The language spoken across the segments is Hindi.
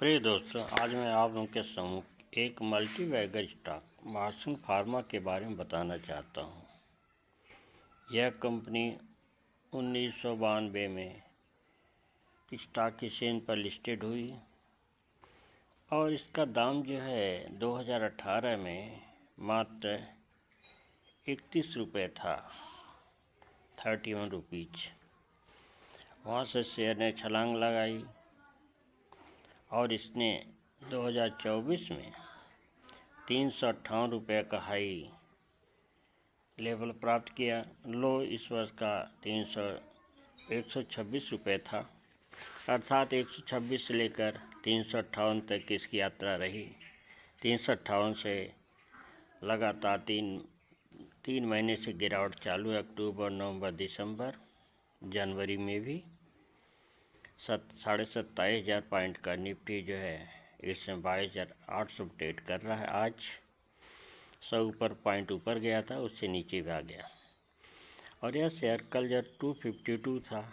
प्रिय दोस्तों, आज मैं आप लोगों के सम्मुख एक मल्टीबैगर स्टॉक मार्सन फार्मा के बारे में बताना चाहता हूँ। यह कंपनी 1992 में स्टॉक एक्सचेंज पर लिस्टेड हुई और इसका दाम जो है 2018 में मात्र 31 रुपये था, 31 रुपीज़। वहाँ से शेयर ने छलांग लगाई और इसने 2024 में 358 रुपये का हाई लेवल प्राप्त किया। लो इस वर्ष का 126 रुपये था, अर्थात 126 से लेकर 358 तक इसकी यात्रा रही। 358 से लगातार तीन महीने से गिरावट चालू है। अक्टूबर, नवंबर, दिसंबर, जनवरी में भी 27,500 पॉइंट का निफ्टी जो है इसमें 22,800 ट्रेड कर रहा है। आज 100 पॉइंट ऊपर गया था, उससे नीचे भी आ गया। और यह शेयर कल जब 252 था,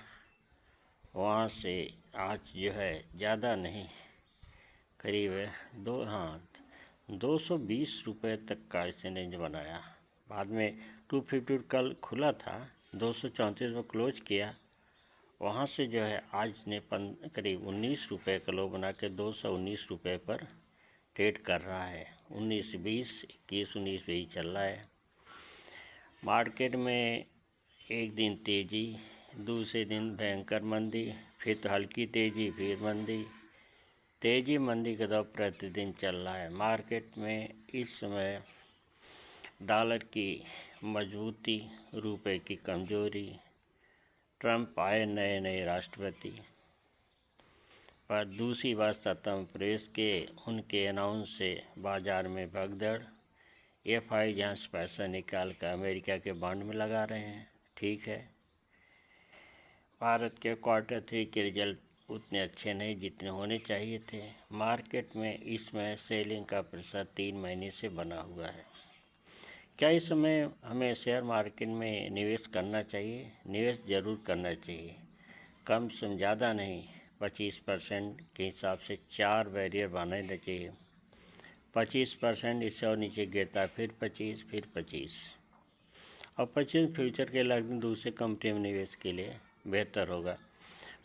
वहाँ से आज जो है ज़्यादा नहीं, करीब 220 रुपये तक का इसने रेंज बनाया। बाद में 252 कल खुला था, 234 में क्लोज किया। वहाँ से जो है आज ने करीब 19 रुपये का लो बना के 219 रुपये पर ट्रेड कर रहा है। 19, 20, 21, 19 भी चल रहा है। मार्केट में एक दिन तेज़ी, दूसरे दिन भयंकर मंदी, फिर तो हल्की तेज़ी, फिर मंदी। तेज़ी मंदी का दौर प्रतिदिन चल रहा है। मार्केट में इस समय डॉलर की मजबूती, रुपए की कमज़ोरी, ट्रंप आए नए राष्ट्रपति, पर दूसरी बात सत्ता में प्रवेश के उनके अनाउंस से बाज़ार में भगदड़। एफआई जहाँ से पैसा निकाल कर अमेरिका के बॉन्ड में लगा रहे हैं। ठीक है, भारत के Q3 के रिजल्ट उतने अच्छे नहीं जितने होने चाहिए थे। मार्केट में इसमें सेलिंग का प्रतिशत 3 महीने से बना हुआ है। क्या इस समय हमें शेयर मार्केट में निवेश करना चाहिए? निवेश ज़रूर करना चाहिए, कम से कम ज़्यादा नहीं, 25% के हिसाब से 4 बैरियर बनाना चाहिए। 25%, इससे और नीचे गिरता है फिर 25, फिर 25 और 25 फ्यूचर के लगभग दूसरे कंपनी में निवेश के लिए बेहतर होगा।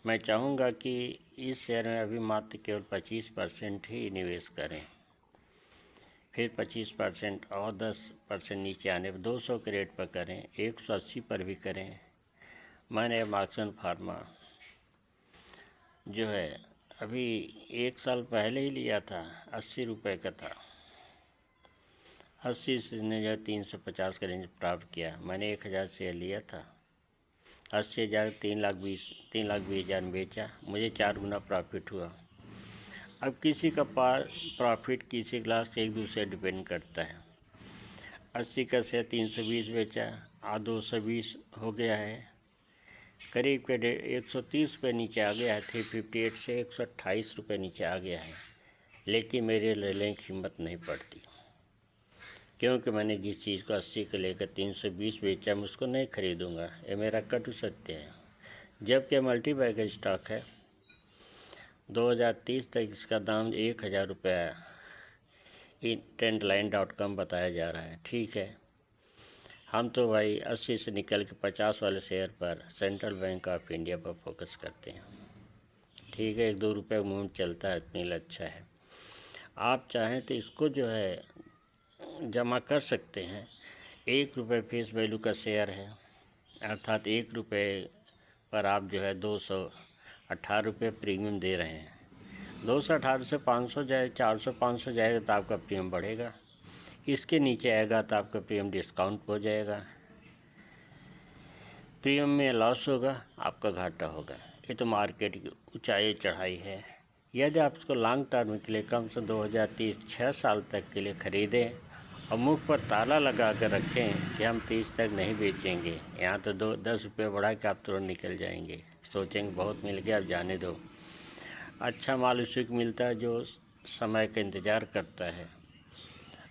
मैं चाहूँगा कि इस शेयर में अभी मात्र केवल 25% ही निवेश करें, फिर 25% और 10% नीचे आने पर 200 के रेट पर करें, 180 पर भी करें। मैंने मार्सन फार्मा जो है अभी 1 साल पहले ही लिया था, 80 रुपये का था। 80 से ने जो 350 का रेंज प्राप्त किया। मैंने 1,000 शेयर लिया था, 80,000 3,20,000 में बेचा, मुझे 4 गुना प्रॉफिट हुआ। अब किसी का प्रॉफिट किसी क्लास से एक दूसरे डिपेंड करता है। 80 का शेयर 320 बेचा, आज 220 हो गया है, करीब के 130 रुपये नीचे आ गया है। 358 से 128 रुपये नीचे आ गया है। लेकिन मेरे लेने की हिम्मत नहीं पड़ती, क्योंकि मैंने जिस चीज़ को 80 के लेकर 320 बेचा, मैं उसको नहीं खरीदूँगा। ये मेरा कटु सत्य है। जबकि मल्टीबैगर स्टॉक है, 2030 तक इसका दाम 1,000 रुपया trendline.com बताया जा रहा है। ठीक है, हम तो भाई 80 से निकल के 50 वाले शेयर पर सेंट्रल बैंक ऑफ इंडिया पर फोकस करते हैं। ठीक है, 1-2 रुपये का मूवमेंट चलता है, इतनी अच्छा है। आप चाहें तो इसको जो है जमा कर सकते हैं। 1 रुपये फेस वैल्यू का शेयर है, अर्थात 1 रुपये पर आप जो है 218 रुपये प्रीमियम दे रहे हैं। 218 से 500 जाए, 400-500 जाएगा तो आपका प्रीमियम बढ़ेगा। इसके नीचे आएगा तो आपका प्रीमियम डिस्काउंट हो जाएगा। प्रीमियम में लॉस होगा, आपका घाटा होगा। ये तो मार्केट की ऊंचाई चढ़ाई है। यदि आप इसको लॉन्ग टर्म के लिए कम से 2030 6 साल तक के लिए ख़रीदें और मुख पर ताला लगा कर रखें कि हम 30 तक नहीं बेचेंगे, यहाँ तो 10 रुपये बढ़ा के आप तुरंत निकल जाएंगे। सोचेंगे बहुत मिल गया, अब जाने दो। अच्छा माल उसी को मिलता है जो समय का इंतज़ार करता है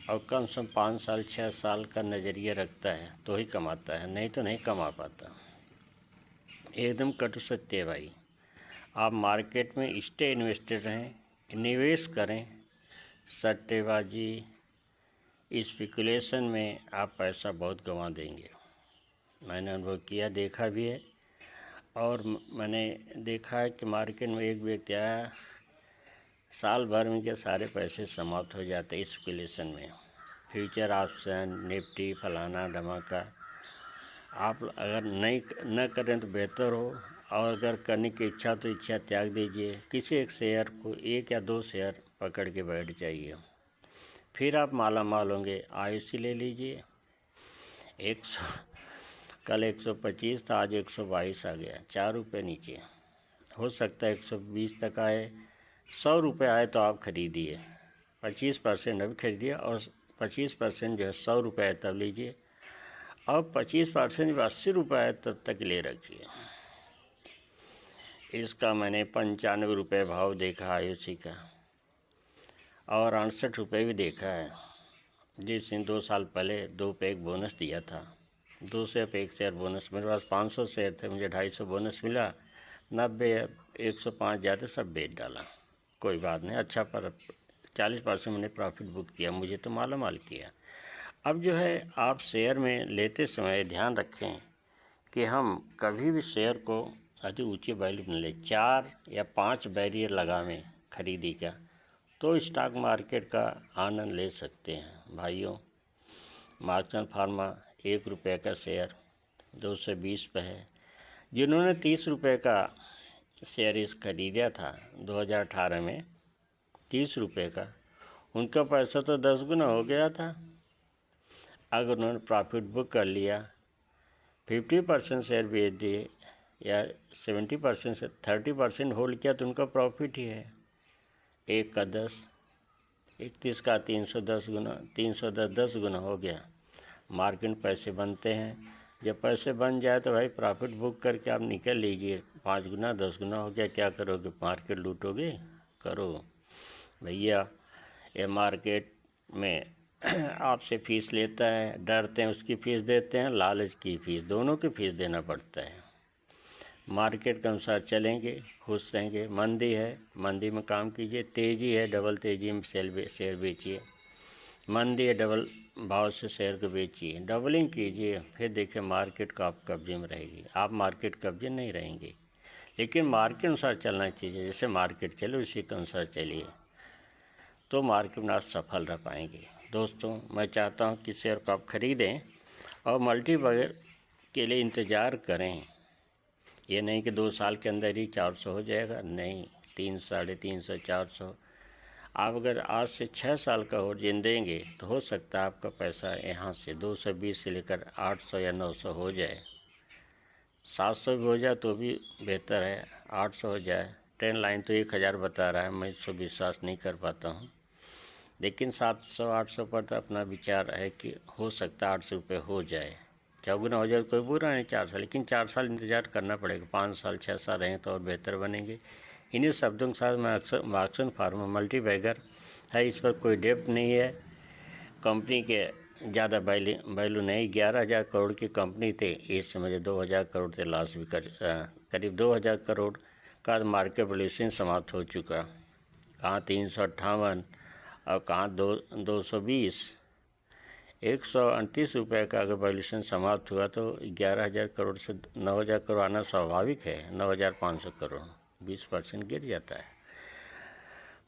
और कम से कम 5 साल 6 साल का नज़रिया रखता है, तो ही कमाता है, नहीं तो नहीं कमा पाता। एकदम कटु सत्य है भाई। आप मार्केट में स्टे इन्वेस्टेड रहें, निवेश करें, सट्टेबाजी, स्पेकुलेशन में आप पैसा बहुत गंवा देंगे। मैंने अनुभव किया, देखा भी है। और मैंने देखा है कि मार्केट में एक व्यक्ति आया, साल भर में के सारे पैसे समाप्त हो जाते स्पेकुलेशन में, फ्यूचर ऑप्शन, निफ्टी, फलाना धमाका। आप अगर नहीं न करें तो बेहतर हो, और अगर करने की इच्छा तो इच्छा त्याग दीजिए। किसी एक शेयर को, एक या दो शेयर पकड़ के बैठ जाइए, फिर आप माला माल होंगे। आयुषी ले लीजिए, 100 कल 125 था, आज 122 आ गया, 4 रुपये नीचे। हो सकता है 120 तक आए, 100 रुपये आए तो आप खरीदिए, 25% अभी खरीदिए, और 25% जो है 100 रुपये आए तब लीजिए, और 25% जब 80 रुपये आए तब तक ले रखिए। इसका मैंने 95 रुपये भाव देखा आयुषी का, और 68 रुपये भी देखा है, जिसने 2 साल पहले 2 पे एक बोनस दिया था, 200 पे एक शेयर बोनस। मेरे पास 500 शेयर थे, मुझे 250 बोनस मिला, 90 105 जाते सब बेच डाला। कोई बात नहीं, अच्छा, पर 40% मैंने प्रॉफिट बुक किया, मुझे तो माला माल किया। अब जो है, आप शेयर में लेते समय ध्यान रखें कि हम कभी भी शेयर को अति ऊँची वैल्यू में लें, 4 या 5 बैरियर लगावें खरीदी का, तो स्टॉक मार्केट का आनंद ले सकते हैं। भाइयों, मार्कन फार्मा 1 रुपये का शेयर 220 पे है। जिन्होंने 30 रुपये का शेयर इस खरीदा था 2018 में, 30 रुपये का, उनका पैसा तो 10 गुना हो गया था। अगर उन्होंने प्रॉफिट बुक कर लिया, 50% शेयर बेच दिए, या 70% से 30% होल्ड किया, तो उनका प्रॉफिट ही है। 1 का 10, 31 का 310 गुना, 310 10 गुना हो गया। मार्केट में पैसे बनते हैं, जब पैसे बन जाए तो भाई प्रॉफिट बुक करके आप निकल लीजिए। 5 गुना 10 गुना हो गया, क्या करोगे? मार्केट लूटोगे? करो भैया। ये मार्केट में आपसे फ़ीस लेता है, डरते हैं उसकी फ़ीस देते हैं, लालच की फ़ीस, दोनों की फ़ीस देना पड़ता है। मार्केट के अनुसार चलेंगे, खुश रहेंगे। मंदी है, मंदी में काम कीजिए। तेज़ी है, डबल तेज़ी में शेयर बेचिए। मंदी है, डबल भाव से शेयर को बेचिए, डबलिंग कीजिए, फिर देखिए मार्केट का आप कब्जे में रहेगी। आप मार्केट कब्जे नहीं रहेंगे, लेकिन मार्केट अनुसार चलना चाहिए। जैसे मार्केट चले उसी के अनुसार चलिए, तो मार्केट में आप सफल रह पाएंगे। दोस्तों, मैं चाहता हूँ कि शेयर को आप ख़रीदें और मल्टीबैगर के लिए इंतज़ार करें। ये नहीं कि 2 साल के अंदर ही 400 हो जाएगा, नहीं, 300, 350, 400। आप अगर आज से 6 साल का होल्डिंग देंगे तो हो सकता है आपका पैसा यहाँ से 220 से लेकर 800 या 900 हो जाए, 700 भी हो जाए तो भी बेहतर है, 800 हो जाए। ट्रेंड लाइन तो 1000 बता रहा है, मैं इसको विश्वास नहीं कर पाता हूँ, लेकिन 700-800 पर तो अपना विचार है कि हो सकता है 800 रुपये हो जाए। चौगुना हो जाए कोई बुरा नहीं 4 साल, लेकिन 4 साल इंतज़ार करना पड़ेगा। 5 साल 6 साल रहें तो और बेहतर बनेंगे। इन्हीं शब्दों के साथ मैं अक्सर मार्क्सन फार्मा मल्टीबैगर है, इस पर कोई डेप्ट नहीं है। कंपनी के ज़्यादा वैल्यू नहीं, 11,000 करोड़ की कंपनी थी, इस समय 2,000 करोड़ से लॉस भी करीब 2,000 करोड़ का मार्केट वैल्यूएशन समाप्त हो चुका। कहाँ 358 और कहाँ 220। 138 रुपये का अगर वैल्यूएशन समाप्त हुआ तो 11,000 करोड़ से 9,000 करोड़ आना स्वाभाविक है। 9,500 करोड़ 20% गिर जाता है।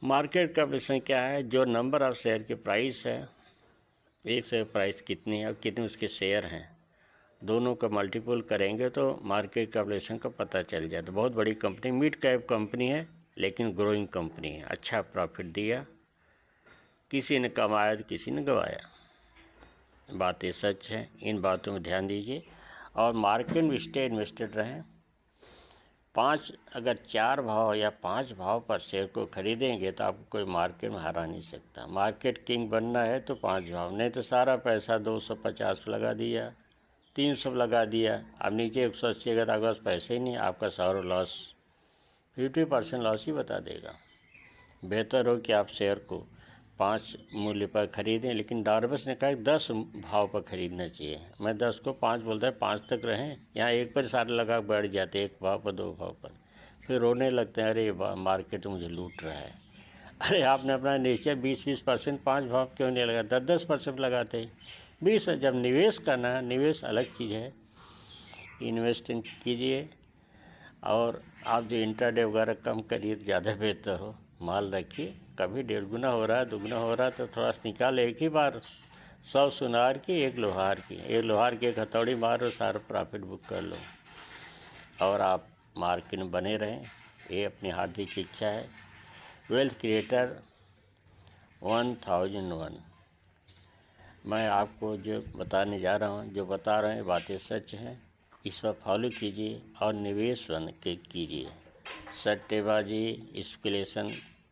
मार्केट कैपिटलाइजेशन क्या है? जो नंबर ऑफ शेयर की प्राइस है, एक शेयर प्राइस कितनी है और कितने उसके शेयर हैं, दोनों का मल्टीपल करेंगे तो मार्केट कैपिटलाइजेशन का पता चल जाए। तो बहुत बड़ी कंपनी, मिड कैप कंपनी है, लेकिन ग्रोइंग कंपनी है, अच्छा प्रॉफिट दिया, किसी ने कमाया तो किसी ने गंवाया। बातें सच हैं, इन बातों में ध्यान दीजिए और मार्केट में स्टे इन्वेस्टेड रहें। 5 अगर 4 भाव या 5 भाव पर शेयर को खरीदेंगे तो आपको कोई मार्केट में हरा नहीं सकता। मार्केट किंग बनना है तो 5 भाव, नहीं तो सारा पैसा 250 पर लगा दिया, 300 पर लगा दिया, अब नीचे 180 अगर आपके पास पैसे ही नहीं, आपका सारा लॉस 50% लॉस ही बता देगा। बेहतर हो कि आप शेयर को 5 मूल्य पर खरीदें, लेकिन डार्बस ने कहा 10 भाव पर खरीदना चाहिए। मैं 10 को 5 बोलता है, 5 तक रहें। यहाँ एक पर सारे लगा बैठ जाते, 1 भाव पर 2 भाव पर, फिर रोने लगते हैं, अरे मार्केट मुझे लूट रहा है। अरे आपने अपना नीचे 20% 5 भाव क्यों नहीं लगा, 10% लगाते। 20 जब निवेश करना है, निवेश अलग चीज़ है, इन्वेस्टिंग कीजिए। और आप जो इंट्राडे वगैरह कम करिए तो ज़्यादा बेहतर हो। माल रखिए, कभी 1.5 गुना हो रहा है, 2 गुना हो रहा है तो थोड़ा सा निकाल एक ही बार। 100 सुनार की, एक लोहार की, एक लोहार की एक हथौड़ी मारो, सारा प्रॉफिट बुक कर लो और आप मार्केट में बने रहें, ये अपनी हार्दिक इच्छा है। Wealth creator 1001। मैं आपको जो बताने जा रहा हूँ, जो बता रहे हैं बातें सच हैं, इस पर फॉलो कीजिए और निवेश बन के कीजिए। सट्टेबाजी स्पेकुलेशन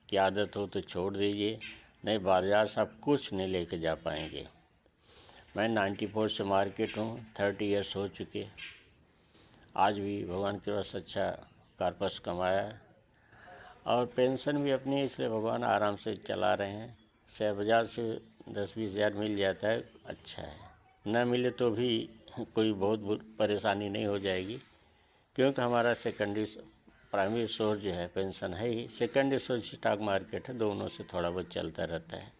की आदत हो तो छोड़ दीजिए, नहीं बाजार से आप कुछ नहीं लेके जा पाएंगे। मैं 94 से मार्केट हूँ, 30 ईयर्स हो चुके। आज भी भगवान के पास अच्छा कार्पस कमाया और पेंशन भी अपनी, इसलिए भगवान आराम से चला रहे हैं। शेयर बाजार से 10-20 हज़ार मिल जाता है, अच्छा है। न मिले तो भी कोई बहुत परेशानी नहीं हो जाएगी, क्योंकि हमारा सेकेंडरी प्राइमरी सोर्स जो है पेंशन है ही, सेकेंडरी सोर्स स्टॉक मार्केट है, दोनों से थोड़ा बहुत चलता रहता है।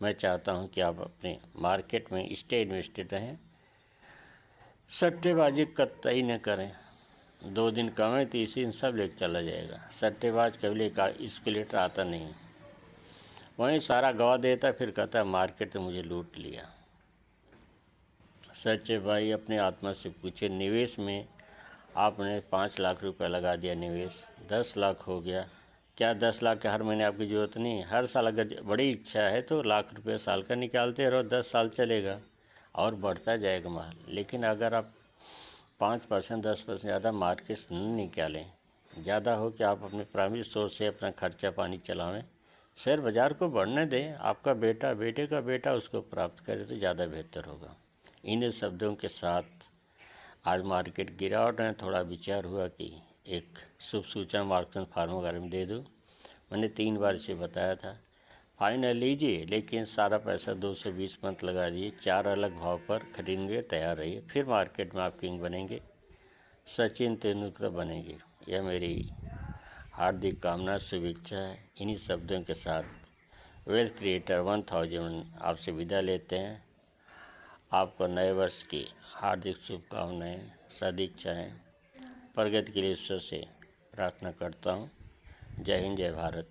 मैं चाहता हूं कि आप अपने मार्केट में स्टे इन्वेस्टेड रहें, सट्टेबाजी कतई न करें। 2 दिन कमाए 3 दिन सब लेके चला जाएगा। सट्टेबाज कभी लेकर स्पेकुलेटर आता नहीं, वहीं सारा गवा देता, फिर कहता है मार्केट ने मुझे लूट लिया। सच्चे भाई अपने आत्मा से पूछे, निवेश में आपने 5 लाख रुपए लगा दिया, निवेश 10 लाख हो गया। क्या 10 लाख के हर महीने आपकी ज़रूरत नहीं है? हर साल अगर बड़ी इच्छा है तो लाख रुपये साल का निकालते रहो, 10 साल चलेगा और बढ़ता जाएगा माल। लेकिन अगर आप 5% 10% ज़्यादा मार्केट से नहीं निकालें, ज़्यादा हो कि आप अपने प्राइमरी सोर्स से अपना खर्चा पानी चलावें, शेयर बाज़ार को बढ़ने दें, आपका बेटा बेटे का बेटा उसको प्राप्त करे तो ज़्यादा बेहतर होगा। इन शब्दों के साथ आज मार्केट गिरावट में थोड़ा विचार हुआ कि एक शुभ सूचना मार्केट फार्मों के बारे में दे दूँ। मैंने 3 बार इसे बताया था। फाइनल लीजिए, लेकिन सारा पैसा 2 से 20 मत लगा दिए, 4 अलग भाव पर खरीदने तैयार रहिए, फिर मार्केट में आप किंग बनेंगे, सचिन तेंदुलकर बनेंगे। यह मेरी हार्दिक कामना शुभेच्छा है। इन्हीं शब्दों के साथ वेल्थ क्रिएटर 1000 आपसे विदा लेते हैं। आपको नए वर्ष की हार्दिक शुभकामनाएं, सदिच्छाएं, प्रगति के लिए ईश्वर से प्रार्थना करता हूँ। जय हिंद, जय भारत।